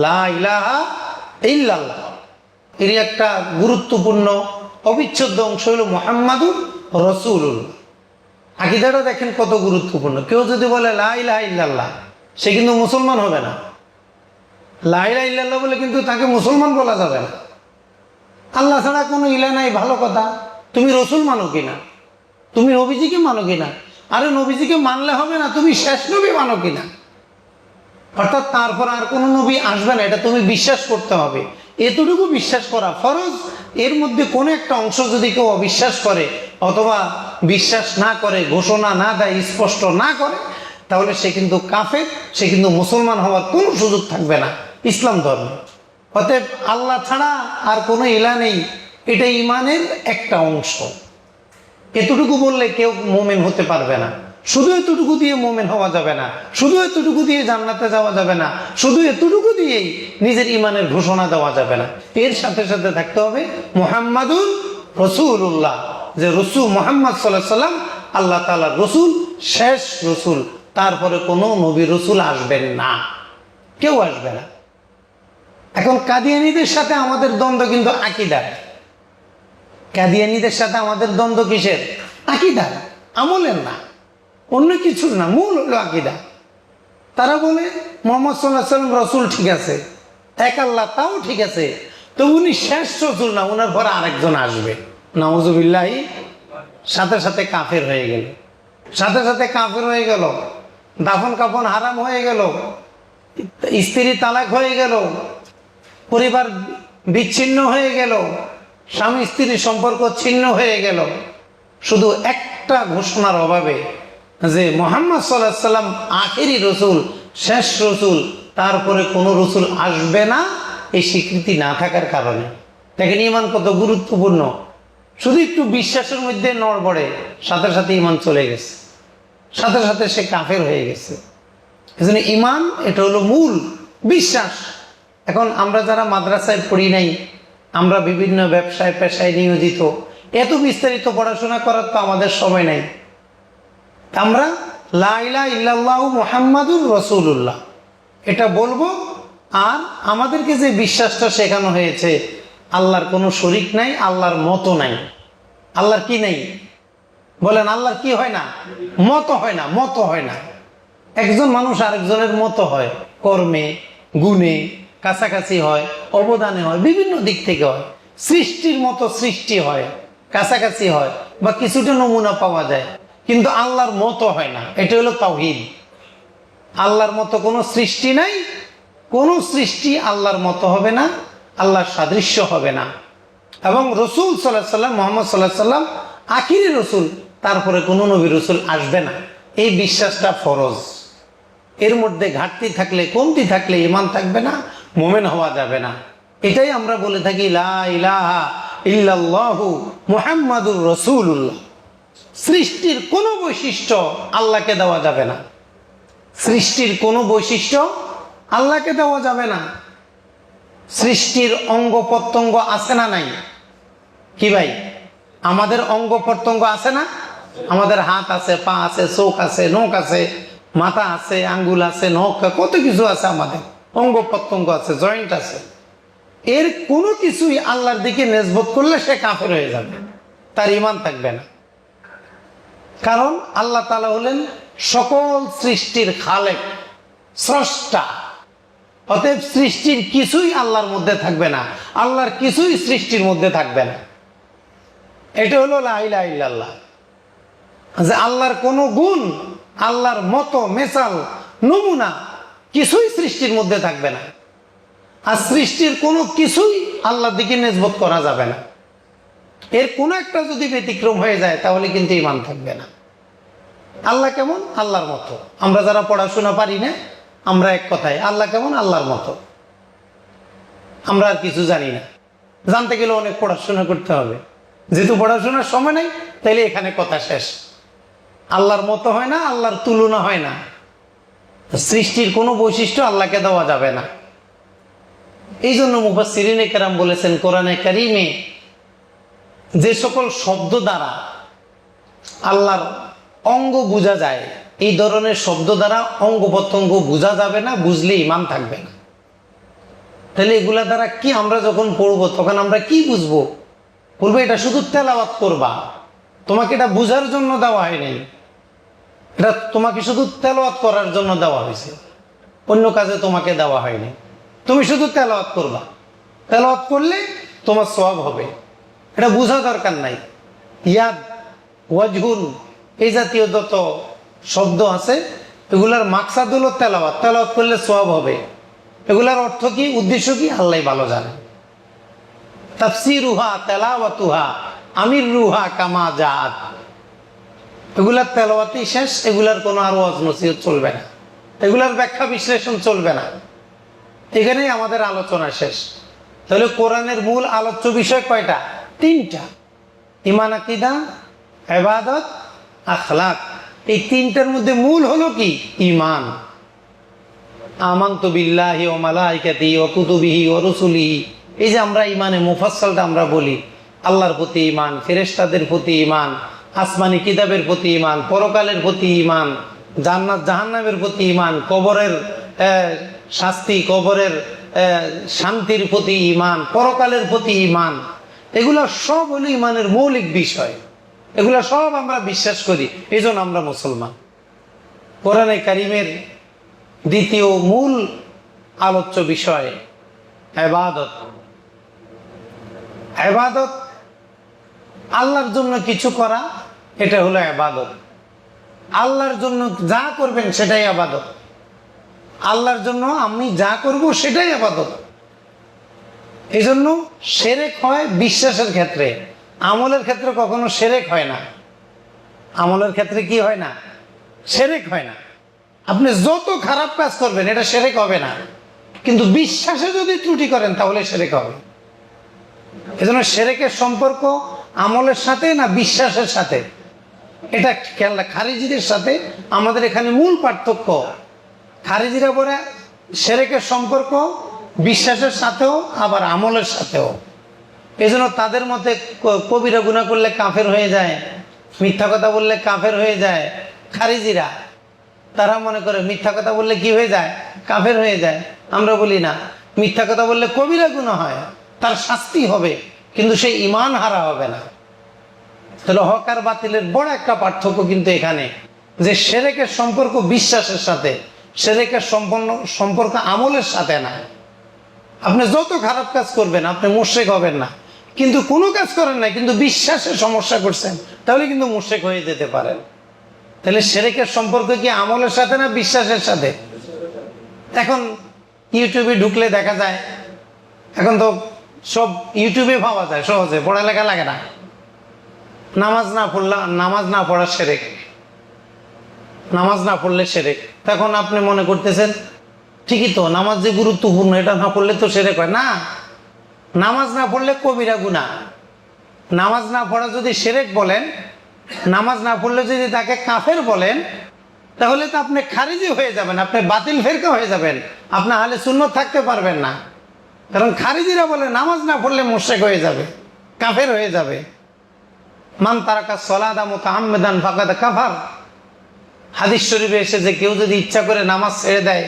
লা ইলাহা ইল্লাল্লাহ, এর একটা গুরুত্বপূর্ণ অবিচ্ছেদ্য অংশ হলো মুহাম্মাদুর রাসূলুল্লাহ। আকীদাটা দেখেন কত গুরুত্বপূর্ণ। কেউ যদি বলে লা ইলাহা ইল্লাল্লাহ, সে কিন্তু মুসলমান হবে না। লা ইলাহা ইল্লাল্লাহ বলে কিন্তু তাকে মুসলমান বলা যাবে না। আল্লাহ ছাড়া কোনো ইলাহ নাই, ভালো কথা। তুমি রসুল মানো কিনা, তুমি নবীজিকে মানো কিনা? আরে নবীজিকে মানলে হবে না, তুমি শেষ নবী মানো কিনা। অর্থাৎ তারপর আর কোনো নবী আসবে না, এটা তুমি বিশ্বাস করতে হবে। এতটুকু বিশ্বাস করা ফরজ। এর মধ্যে কোনো একটা অংশ যদি কেউ অবিশ্বাস করে অথবা বিশ্বাস না করে, ঘোষণা না দেয়, স্পষ্ট না করে, তাহলে সে কিন্তু কাফের, সে কিন্তু মুসলমান হওয়ার কোনো সুযোগ থাকবে না ইসলাম ধর্মে। অতএব আল্লাহ ছাড়া আর কোনো ইলাহ নেই, এটা ইমানের একটা অংশ। এতটুকু বললে কেউ মুমিন হতে পারবে না। শুধু এতটুকু দিয়ে মুমিন হওয়া যাবে না, শুধু এতটুকু দিয়ে জান্নাতে যাওয়া যাবে না, শুধু এতটুকু দিয়েই নিজের ইমানের ঘোষণা দেওয়া যাবে না। এর সাথে সাথে থাকতে হবে মুহাম্মাদুর রাসূলুল্লাহ, যে রসুল মুহাম্মদ সাল্লাল্লাহু আলাইহি ওয়াসাল্লাম আল্লাহ তাআলার রসুল, শেষ রসুল। তারপরে কোনো নবী রসুল আসবেন না, কেউ আসবে না। এখন কাদিয়ানীদের সাথে আমাদের দ্বন্দ্ব কিন্তু আকীদার। কাদিয়ানীদের সাথে আমাদের দ্বন্দ্ব কিসের? আকীদার, আমলের না, অন্য কিছুর না, মূল হলো আকীদা। তারা বলে মুহাম্মদ সাল্লাল্লাহু আলাইহি ওয়াসাল্লাম রসুল, ঠিক আছে, এক আল্লাহ, তাও ঠিক আছে, তো উনি শেষ রসুল না, ওনার পরে আরেকজন আসবে। নাউযুবিল্লাহি। সাথে সাথে কাফের হয়ে গেল, সাথে সাথে কাফের হয়ে গেল, দাফন কাফন হারাম হয়ে গেল, স্ত্রী তালাক হয়ে গেল, পরিবার বিচ্ছিন্ন হয়ে গেল, স্বামী স্ত্রীর সম্পর্ক ছিন্ন হয়ে গেল, শুধু একটা ঘোষণার অভাবে যে মুহাম্মদ সাল্লাল্লাহু আলাইহি ওয়াসাল্লাম আখেরি রসুল, শেষ রসুল, তারপরে কোনো রসুল আসবে না, এই স্বীকৃতি না থাকার কারণে। দেখেন ইমান কত গুরুত্বপূর্ণ। শুধু একটু বিশ্বাসের মধ্যে নড়বড়ে, সাথে সাথে ইমান চলে গেছে, সাথে সাথে সে কাফের হয়ে গেছে। এজন্য ইমান এটা হলো মূল বিশ্বাস। এখন আমরা যারা মাদ্রাসায় পড়ি নাই, আমরা বিভিন্ন ব্যবসায় পেশায় নিয়োজিত, এত বিস্তারিত পড়াশোনা করার তো আমাদের সময় নাই। আমরা লা ইলাহা ইল্লাল্লাহু মুহাম্মাদুর রাসূলুল্লাহ এটা বলবো। আর আমাদেরকে যে বিশ্বাসটা শেখানো হয়েছে, আল্লাহর কোনো শরীক নাই, আল্লাহর মতো নাই। আল্লাহর কি নাই বলেন? আল্লাহর কি হয় না? মতো হয় না, মতো হয় না। একজন মানুষ আরেকজনের মতো হয়, কর্মে, গুণে কাছাকাছি হয়, অবদানে হয়, বিভিন্ন দিক থেকে হয়। সৃষ্টির মতো সৃষ্টি হয়, কাছাকাছি হয়, বা কিছুটা নমুনা পাওয়া যায়, কিন্তু আল্লাহর মতো হয় না। এটা হলো তাওহীদ। আল্লাহর মতো কোনো সৃষ্টি নাই, কোনো সৃষ্টি আল্লাহর মতো হবে না, আল্লাহর সাদৃশ্য হবে না। এবং রসুল সাল্লাল্লাহু আলাইহি ওয়াসাল্লাম, মুহাম্মদ সাল্লাল্লাহু আলাইহি ওয়াসাল্লাম আখিরি রসুল, তারপরে কোনো নবী রসুল আসবে না। এই বিশ্বাসটা ফরজ। এর মধ্যে ঘাটতি থাকলে, কমতি থাকলে ঈমান থাকবে না, মুমিন হওয়া যাবে না। এটাই আমরা বলে থাকি লা ইলাহা ইল্লাল্লাহু মুহাম্মাদুর রাসূলুল্লাহ। সৃষ্টির কোনো বৈশিষ্ট্য আল্লাহকে দেওয়া যাবে না, সৃষ্টির কোনো বৈশিষ্ট্য আল্লাহকে দেওয়া যাবে না। সৃষ্টির অঙ্গ প্রত্যঙ্গ আছে না নাই? কি ভাই, আমাদের অঙ্গ প্রত্যঙ্গ আছে না? আমাদের হাত আছে, পা আছে, চোখ আছে, নখ আছে, মাথা আছে, আঙ্গুল আছে, নখ, কত কিছু আছে, আমাদের অঙ্গ প্রত্যঙ্গ আছে, জয়েন্ট আছে। এর কোনো কিছুই আল্লাহর দিকে নিসবত করলে সে কাফের হয়ে যাবে, তার ঈমান থাকবে না। কারণ আল্লাহ তাআলা হলেন সকল সৃষ্টির খালেক, স্রষ্টা। অতএব সৃষ্টির কিছুই আল্লাহর মধ্যে থাকবে না, আল্লাহর কিছুই সৃষ্টির মধ্যে থাকবে না। এটা হলো লা ইলাহা ইল্লাল্লাহ, যে আল্লাহর কোনো গুণ, আল্লাহর মতো, মেসাল, নমুনা কিছুই সৃষ্টির মধ্যে থাকবে না। আর সৃষ্টির কোনো কিছুই আল্লাহর দিকে নিসবত করা যাবে না। এর কোনো একটা যদি ব্যতিক্রম হয়ে যায়, তাহলে কিন্তু ঈমান থাকবে না। আল্লাহ কেমন? আল্লাহর মতো। আমরা যারা পড়াশোনা পারি না, আমরা এক কথায় আল্লাহ কেমন? আল্লাহর মতো। আমরা আর কিছু জানি না, জানতে গেলে অনেক পড়াশোনা করতে হবে। যেহেতু পড়াশোনার সময় নেই, তাইলে এখানে কথা শেষ। আল্লাহর মতো হয় না, আল্লাহর তুলনা হয় না। সৃষ্টির কোনো বৈশিষ্ট্য আল্লাহকে দেওয়া যাবে না। এই জন্য মুফাসসিরিনে কেরাম বলেছেন, কোরআনে কারিমে যে সকল শব্দ দ্বারা আল্লাহর অঙ্গ বোঝা যায়, এই ধরনের শব্দ দ্বারা অঙ্গ প্রত্যঙ্গ বোঝা যাবে না, বুঝলে ঈমান থাকবে না। তাহলে এগুলা দ্বারা কি আমরা যখন পড়বো তখন আমরা কি বুঝবো? বলবো এটা শুধু তেলাওয়াত করবা, তোমাকে এটা বুঝার জন্য দেওয়া হয়নি, এটা তোমাকে শুধু তেলাওয়াত করার জন্য দেওয়া হয়েছে, অন্য কাজে তোমাকে দেওয়া হয়নি। তুমি শুধু তেলাওয়াত করবা, তেলাওয়াত করলে তোমার সওয়াব হবে, এটা বোঝা দরকার নাই। ইয়াদ, ওয়াজহুন, এই জাতীয় যত শব্দ আছে এগুলার মাকসাদ হলো তেলাওয়াত, তেলাওয়াত করলে সওয়াব হবে। এগুলার অর্থ কি, উদ্দেশ্য কি, আল্লাহ ভালো জানে। তাফসীরুহা তেলাওয়াতুহা আমির রুহা কামা জাত, এগুলার তেলাওয়াতই শেষ, এগুলার কোনো আর ওয়াজ নসিহত চলবে না, এগুলার ব্যাখ্যা বিশ্লেষণ চলবে না, এখানেই আমাদের আলোচনা শেষ। তাহলে কোরআনের মূল আলোচ্য বিষয় কয়টা? 3টা, ঈমান, আকীদা, ইবাদত, আখলাক। এই 3টার মধ্যে মূল হলো কি? ঈমান। আমানতু বিল্লাহি ওয়া মালাইকাতিহি ওয়া কুতুবিহি ওয়া রুসুলিহি, এই যে আমরা ঈমানে মুফাসসালটা আমরা বলি, আল্লাহর প্রতি ঈমান, ফেরেশতাদের প্রতি ঈমান, আসমানি কিতাবের প্রতি ঈমান, পরকালের প্রতি ঈমান, জান্নাত জাহান্নামের প্রতি ঈমান, কবরের শাস্তি, কবরের শান্তির প্রতি ঈমান, পরকালের প্রতি ঈমান, এগুলো সব হলো ঈমানের মৌলিক বিষয়। এগুলো সব আমরা বিশ্বাস করি, এই জন্য আমরা মুসলমান। কোরআনে কারিমের দ্বিতীয় মূল আলোচ্য বিষয় ইবাদত। ইবাদত আল্লাহর জন্য কিছু করা, এটা হলো ইবাদত। আল্লাহর জন্য যা করবেন সেটাই ইবাদত। আল্লাহর জন্য আমি যা করব সেটাই ইবাদত। এই জন্য শিরক হয় বিশ্বাসের ক্ষেত্রে, আমলের ক্ষেত্রে কখনো শিরক হয় না। আমলের ক্ষেত্রে কি হয় না? শিরক হয় না। আপনি যত খারাপ কাজ করবেন এটা শিরক হবে না, কিন্তু বিশ্বাসে যদি ত্রুটি করেন তাহলে শিরক হবে। এজন্য শিরকের সম্পর্ক আমলের সাথে না বিশ্বাসের সাথে, এটা খেয়াল রাখ। খারিজিদের সাথে আমাদের এখানে মূল পার্থক্য, খারিজিরা বলে শিরকের সম্পর্ক বিশ্বাসের সাথেও আবার আমলের সাথেও। এজন্য তাদের মতে কবিরা গুনাহ করলে কাফের হয়ে যায়, মিথ্যা কথা বললে কাফের হয়ে যায়। খারিজিরা তারা মনে করে মিথ্যা কথা বললে কি হয়ে যায়? কাফের হয়ে যায়। আমরা বলি না, মিথ্যা কথা বললে কবিরা গুনাহ হয়, তার শাস্তি হবে, কিন্তু সেই ঈমান হারা হবে না। তাহলে হক আর বাতিলের বড় একটা পার্থক্য কিন্তু এখানে, যে শিরকের সম্পর্ক বিশ্বাসের সাথে, শিরকের সম্পর্ক আমলের সাথে না। আপনি যত খারাপ কাজ করবেন আপনি মুশরিক হবেন না, কিন্তু কোনো কাজ করেন না কিন্তু বিশ্বাসের সমস্যা করছেন, তাহলে কিন্তু মুশরিক হয়ে যেতে পারেন। তাহলে শিরকের সম্পর্ক কি আমলের সাথে না বিশ্বাসের সাথে? এখন ইউটিউবে ঢুকলে দেখা যায়, এখন তো সব ইউটিউবে পাওয়া যায় সহজে, পড়ালেখা লাগে না। নামাজ না পড়া শিরক, নামাজ না পড়লে শিরক। তখন আপনি মনে করতেছেন ঠিকই তো, নামাজ যে গুরুত্বপূর্ণ, এটা না পড়লে তো শিরক হয় না। নামাজ না পড়লে কবিরা গুনাহ। নামাজ না পড়া যদি শিরক বলেন, নামাজ না পড়লে যদি তাকে কাফের বলেন, তাহলে তো আপনি খারিজি হয়ে যাবেন, আপনি বাতিল ফেরকা হয়ে যাবেন, আপনি আহলে সুন্নাত থাকতে পারবেন না। কারণ খারিজিরা বলে নামাজ না পড়লে মুশরিক হয়ে যাবে, কাফের হয়ে যাবে। মান তারাকা সলাতা মুতাআম্মিদান ফাকাদ কাফার, হাদিস শরীফে এসে যে কেউ যদি ইচ্ছা করে নামাজ ছেড়ে দেয়,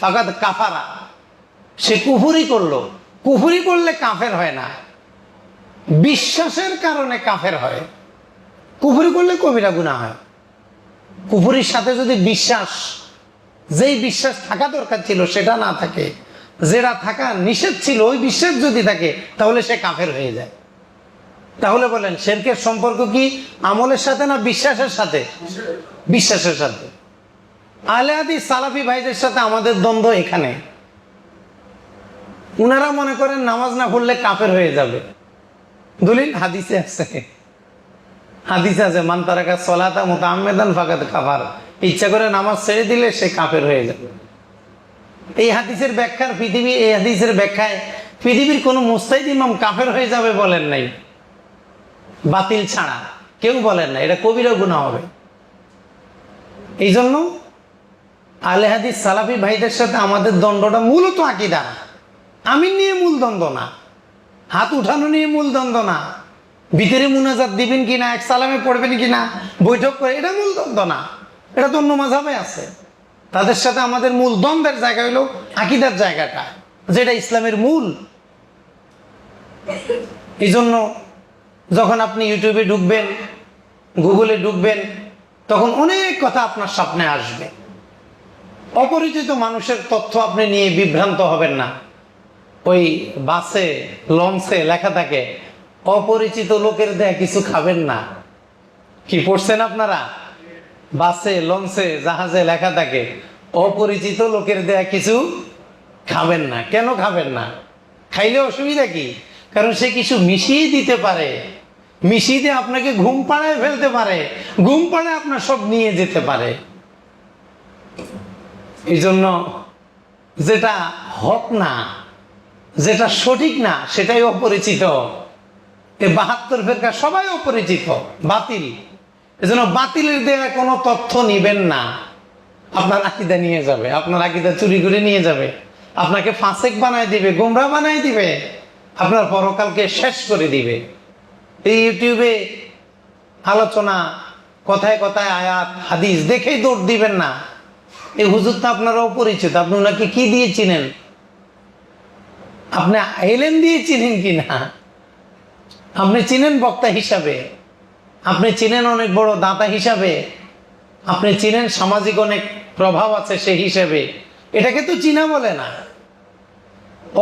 ফাকাদ কাফারা, সে কুফরি করলো। কুফরি করলে কাফের হয় না, বিশ্বাসের কারণে কাফের হয়। কুফরি করলে কবিরা গুনাহ হয়। কুফরির সাথে যদি বিশ্বাস, যেই বিশ্বাস থাকা দরকার ছিল সেটা না থাকে, যেটা থাকা নিষেধ ছিল ওই বিশ্বাস যদি থাকে, তাহলে সে কাফের হয়ে যায়। তাহলে বলেন শিরকের সম্পর্ক কি আমলের সাথে না বিশ্বাসের সাথে? বিশ্বাসের সাথে। আহলে হাদিস সালাফি ভাইদের সাথে আমাদের দ্বন্দ্ব এখানে। উনারা মনে করেন নামাজ না পড়লে কাফের হয়ে যাবে। দলিল হাদিসে আছে, হাদিসে আছে মান তারাকা সলাতা মুতাআম্মিদান ফাকাদ কাফার, ইচ্ছা করে নামাজ ছেড়ে দিলে সে কাফের হয়ে যাবে। এই হাদিসের ব্যাখ্যায় পৃথিবীর কোন মুস্তাহিদ ইমাম কাফের হয়ে যাবে বলেন নাই, বাতিল ছাড়া কেউ বলেন না, এটা কবিরা গুনাহ হবে। এই জন্য আহলে হাদিস সালাফি ভাইদের সাথে আমাদের দ্বন্দ্বটা মূলত আকীদা, আমিন নিয়ে মূল দ্বন্দ্ব না, হাত উঠানো নিয়ে মূল দ্বন্দ্ব না, ভিতরে মুনাজাত দিবেন কিনা, এক সালামে পড়বেন কিনা, বৈঠক করে, এটা মূল দ্বন্দ্ব না। এটা তো অন্য মাযহাবে আছে। তাদের সাথে আমাদের মূল দ্বন্দ্বের জায়গা হলো আকীদার জায়গাটা। যেটা ইসলামের মূল। এই জন্য যখন আপনি ইউটিউবে ঢুকবেন, গুগলে ঢুকবেন, তখন অনেক কথা আপনার সামনে আসবে। অপরিচিত মানুষের তথ্য আপনি নিয়ে বিভ্রান্ত হবেন না। ওই বাসে লঞ্চে লেখা থাকে অপরিচিত লোকের দেয়া কিছু খাবেন না। কি পড়ছেন আপনারা? বাসে লঞ্চে জাহাজে লেখা থাকে অপরিচিত লোকের দেয়া কিছু খাবেন না। কেন খাবেন না? খাইলে অসুবিধা কি? কারণ সে কিছু মিশিয়ে দিতে পারে, মিশিয়ে দিয়ে আপনাকে ঘুম পাড়ায় ফেলতে পারে, ঘুম পাড়ায় আপনার সব নিয়ে যেতে পারে। এই জন্য যেটা হক না, যেটা সঠিক না, সেটাই অপরিচিত। এই 72 ফেরকা সবাই অপরিচিত, বাতিল। এজন্য বাতিলের দেয়া কোনো তথ্য নিবেন না। আপনার আকীদা নিয়ে যাবে, আপনার আকীদা চুরি করে নিয়ে যাবে, আপনাকে ফাসেক বানায় দিবে, গোমরা বানায় দিবে, আপনার পরকালকে শেষ করে দিবে। এই ইউটিউবে আলোচনা, কথায় কথায় আয়াত হাদিস দেখেই দৌড় দিবেন না। এই হুজুর তো আপনারা অপরিচিত, আপনি ওনাকে কি দিয়ে চিনেন? আপনি এলেন দিয়ে চিনেন কিনা? আপনি চিনেন বক্তা হিসাবে, আপনি চিনেন অনেক বড় দাতা হিসাবে, আপনি চিনেন সামাজিক অনেক প্রভাব আছে সেই হিসেবে, এটাকে তো চিনা বলে না।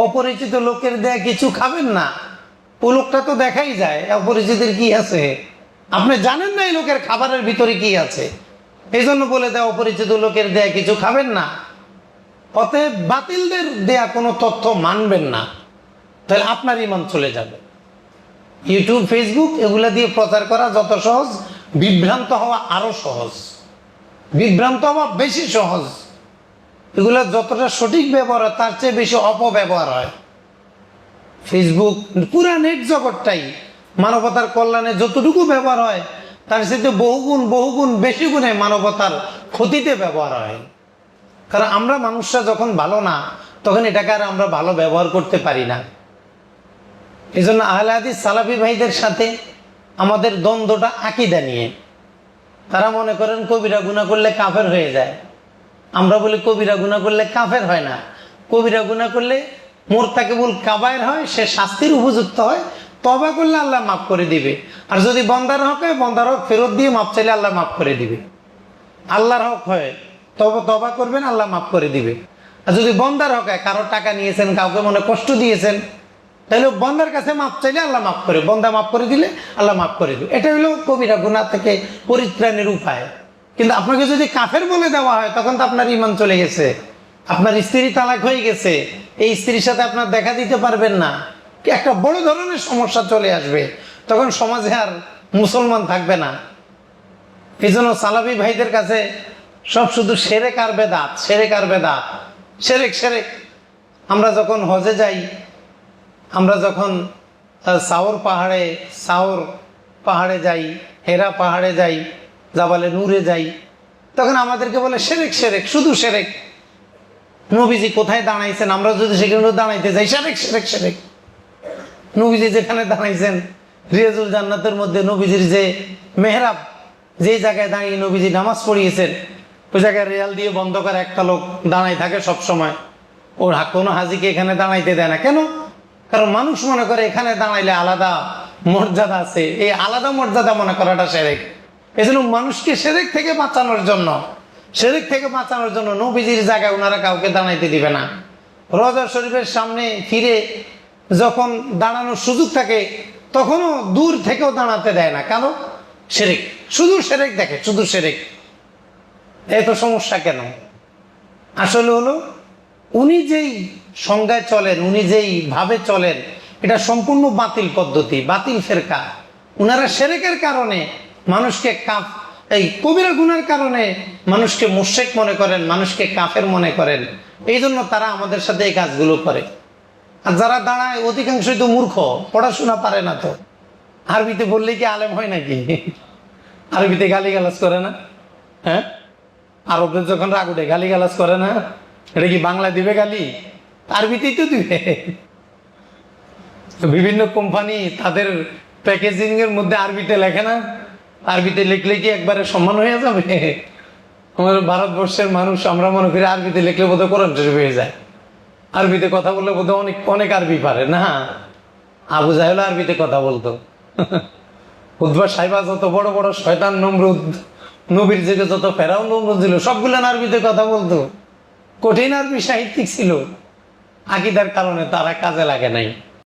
অপরিচিত লোকের দেয়া কিছু খাবেন না, ও লোকটা তো দেখাই যায় অপরিচিতের কি আছে। আপনি জানেন না এই লোকের খাবারের ভিতরে কি আছে, এই জন্য বলে দেয় অপরিচিত লোকের দেয়া কিছু খাবেন না। অতএব বাতিলদের দেয়া কোনো তথ্য মানবেন না, তাহলে আপনার ঈমান চলে যাবে। ইউটিউব, ফেসবুক এগুলা দিয়ে প্রচার করা যত সহজ, বিভ্রান্ত হওয়া আরো সহজ, বিভ্রান্ত হওয়া বেশি সহজ। এগুলা যতটা সঠিক ব্যবহার হয় তার চেয়ে বেশি অপব্যবহার হয়। ফেসবুক, পুরা নেট জগৎটাই মানবতার কল্যাণে যতটুকু ব্যবহার হয় তার সাথে বহুগুণ বেশি গুণে মানবতার ক্ষতিতে ব্যবহার হয়। কারণ আমরা মানুষরা যখন ভালো না, তখন এটাকে আর আমরা ভালো ব্যবহার করতে পারি না। এই জন্য আহলে হাদিস সালাফি ভাইদের সাথে আমাদের দ্বন্দ্বটা আকীদা নিয়ে। তারা মনে করেন কবিরা গুনাহ করলে কাফের হয়ে যায়, আমরা বলি কবিরা গুনাহ করলে কাফের হয় না। কবিরা গুনাহ করলে মোরতাকিবুল কাবায়ের হয়, সে শাস্তির উপযুক্ত হয়, তওবা করলে আল্লাহ মাফ করে দিবে। আর যদি বন্দার হক হয়, বন্দার হক ফেরত দিয়ে মাফ চাইলে আল্লাহ মাফ করে দিবে। আল্লাহর হক হয়, তওবা করবেন, আল্লাহ মাফ করে দিবে। আর যদি বন্দার হক হয়, কারো টাকা নিয়েছেন, কাউকে মনে কষ্ট দিয়েছেন, তাহলে বন্দার কাছে মাফ চাইলে আল্লাহ মাফ করে, বন্দা মাফ করে দিলে আল্লাহ মাফ করে দিবে। এটা হলো কবিরা গুনাহ থেকে পরিত্রাণের উপায়। কিন্তু আপনাকে যদি কাফের বলে দেওয়া হয়, তখন তো আপনার ঈমান চলে গেছে, আপনার স্ত্রী তালাক হয়ে গেছে, এই স্ত্রীর সাথে আপনার দেখা দিতে পারবেন না, একটা বড় ধরনের সমস্যা চলে আসবে, তখন সমাজে আর মুসলমান থাকবে না। এই জন্য সালাফি ভাইদের কাছে সব শুধু সেরেক আর বেদাত, সেরেক আর বেদাত, সেরেক সেরেক। আমরা যখন হজে যাই, আমরা যখন সাওর পাহাড়ে যাই, হেরা পাহাড়ে যাই, জাবালে নূরে যাই, তখন আমাদেরকে বলে সেরেক সেরেক, শুধু সেরেক। নবীজি কোথায় দাঁড়াইছেন, আমরা যদি সেখানে দাঁড়াইতে যাই, সেরেক সেরেক সেরেক। নবীজি যেখানে দাঁড়াইছেন, রিয়াজুল জান্নাতের মধ্যে নবীজির যে মেহরাব, যে জায়গায় দাঁড়িয়ে নবীজি নামাজ পড়িয়েছেন, ওই জায়গায় রেয়াল দিয়ে বন্ধ করে একটা লোক দাঁড়াই থাকে সব সময়। ওর কোনো হাজিকে এখানে দাঁড়াইতে দেয় না। কেন? কারণ মানুষ মনে করে এখানে দাঁড়াইলে আলাদা মর্যাদা আছে, এই আলাদা মর্যাদা মনে করাটা সেরেক। এই জন্য মানুষকে সেরেক থেকে বাঁচানোর জন্য নবীজির জায়গায় ওনারা কাউকে দাঁড়াইতে দিবে না। রওজা শরীফের সামনে ফিরে যখন দাঁড়ানোর সুযোগ থাকে, তখনও দূর থেকেও দাঁড়াতে দেয় না। কেন? সেরেক, শুধু সেরেক দেখে, শুধু সেরেক। এত সমস্যা কেন? আসলে হলো উনি যেই সংজ্ঞায় চলেন, উনি যেই ভাবে চলেন, এটা সম্পূর্ণ বাতিল পদ্ধতি, বাতিল ফেরকা। উনারা সেরেকের কারণে মানুষকে এই কবিরা গুনার কারণে মানুষকে মুশরিক মনে করেন, মানুষকে কাফের মনে করেন। এই জন্য তারা আমাদের সাথে এই কাজগুলো করে। আর যারা দাঁড়ায় অধিকাংশই তো মূর্খ, পড়াশোনা পারে না। তো আরবিতে বললেই কি আলেম হয় নাকি? আরবিতে গালিগালাজ করে না? হ্যাঁ, আরবদের যখন রাগ উঠে গালিগালাজ করে না? এটা কি বাংলা দিবে গালি? আরবিতেই তো দিবে। বিভিন্ন কোম্পানি তাদের প্যাকেজিং এর মধ্যে আরবিতে লেখে না? আরবিতে লিখলে কি একবারে সম্মান হয়ে যাবে? আমাদের ভারতবর্ষের মানুষ আমরা মনে করি আরবিতে লিখলে বোধহয় কোরআন শরীফ হয়ে যায়। আরবিতে কথা বললে বোধহয় অনেক অনেক আরবি পারে না। আবু জাহেল আরবিতে কথা বলতো। উদ্ভা সাহেবা যত বড় বড় শয়তান নমরুদ, নবীর যুগে যত ফেরাউন নমরুদ ছিল, সবগুলো আরবিতে কথা বলতো। কঠিন আরবি সাহিত্যিক ছিল, আকীদার কারণে তারা কাজে লাগে নাই।